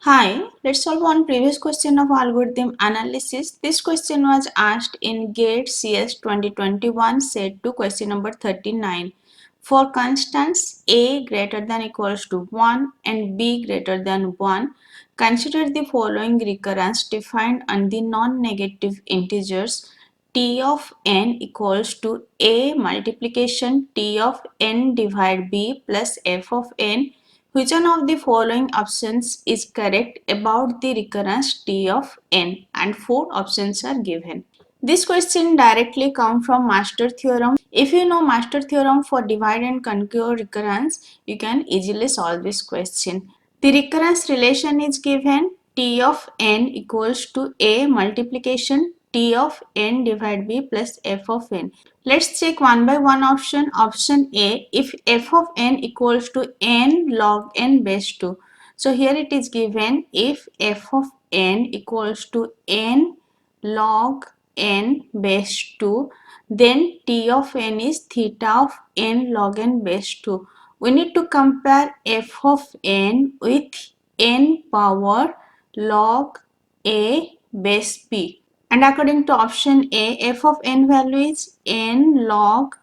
Hi, let's solve one previous question of algorithm analysis. This question was asked in GATE CS 2021 set 2 question number 39. For constants a greater than equals to 1 and b greater than 1, consider the following recurrence defined on the non-negative integers t of n equals to a multiplication t of n divided b plus f of n. Which one of the following options is correct about the recurrence t of n? And four options are given. This question directly comes from Master Theorem. If you know Master Theorem for divide and conquer recurrence, you can easily solve this question. The recurrence relation is given t of n equals to a multiplication t of n divided b plus f of n. Let's check one by one option. Option A, if f of n equals to n log n base 2. So here it is given if f of n equals to n log n base 2, then t of n is theta of n log n base 2. We need to compare f of n with n power log a base p. And according to option A, f of n value is n log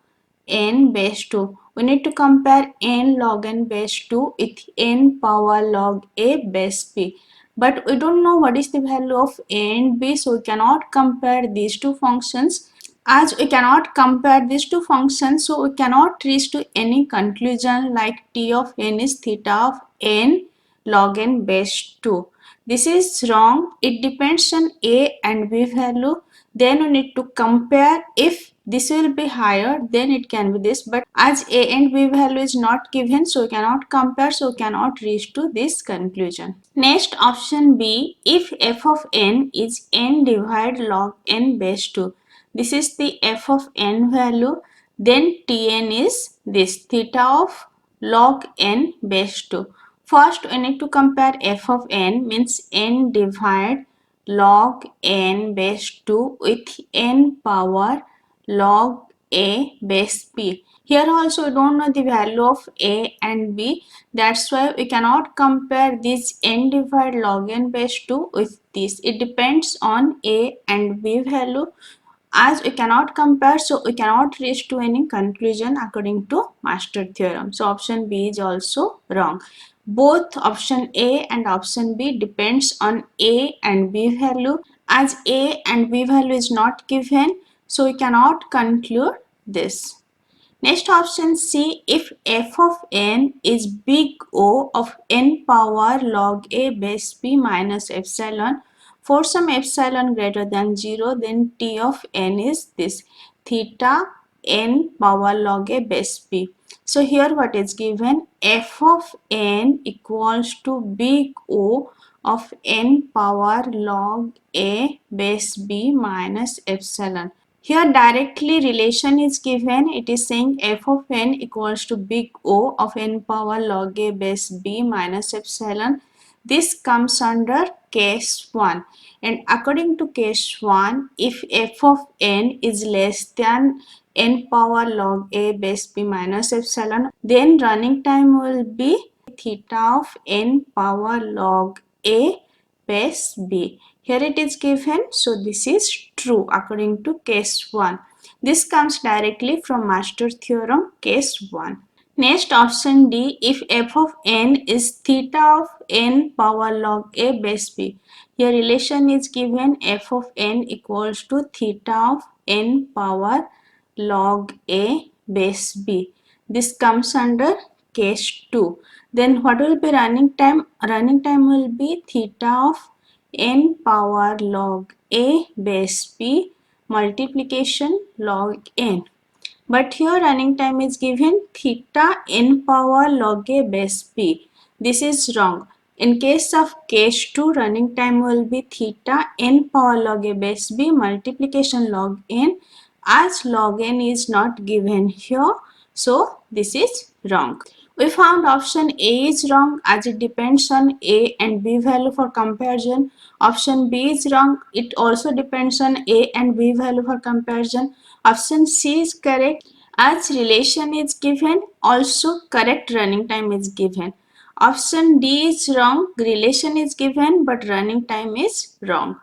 n base 2. We need to compare n log n base 2 with n power log a base p. But we don't know what is the value of a and b, so we cannot compare these two functions. As we cannot compare these two functions, so we cannot reach to any conclusion like t of n is theta of n log n base 2. This is wrong. It depends on a and b value. Then we need to compare. If this will be higher, then it can be this. But as a and b value is not given, so we cannot compare, so we cannot reach to this conclusion. Next, option B, if f of n is n divided log n base 2. This is the f of n value. Then Tn is this theta of log n base 2. First, we need to compare f of n means n divided log n base 2 with n power log a base p. Here also we don't know the value of a and b. That's why we cannot compare this n divided log n base 2 with this. It depends on a and b value. As we cannot compare, so we cannot reach to any conclusion according to Master Theorem. So option B is also wrong. Both option A and option B depends on A and B value. As A and B value is not given, so we cannot conclude this. Next option C, if f of n is big O of n power log a base p minus epsilon, for some epsilon greater than 0, then t of n is this theta n power log a base p. So here what is given, f of n equals to big O of n power log a base b minus epsilon. Here directly relation is given. It is saying f of n equals to big O of n power log a base b minus epsilon. This comes under case 1. And according to case 1, if f of n is less than n power log a base b minus epsilon, then running time will be theta of n power log a base b. Here it is given, so this is true according to case 1. This comes directly from Master Theorem, case 1. Next, option D, if f of n is theta of n power log a base b. Here relation is given, f of n equals to theta of n power log a base b. This comes under case 2. Then what will be running time? Running time will be theta of n power log a base p multiplication log n. But here running time is given theta n power log a base p. This is wrong. In case of case 2, running time will be theta n power log a base b multiplication log n, as log n is not given here. So this is wrong. We found option A is wrong as it depends on A and B value for comparison. Option B is wrong. It also depends on A and B value for comparison. Option C is correct as relation is given. Also correct running time is given. Option D is wrong. Relation is given but running time is wrong.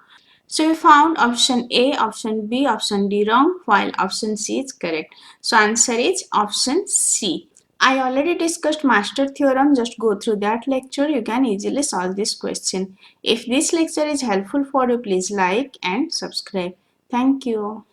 So we found option A, option B, option D wrong, while option C is correct. So answer is option C. I already discussed master theorem. Just go through that lecture. You can easily solve this question. If this lecture is helpful for you, please like and subscribe. Thank you.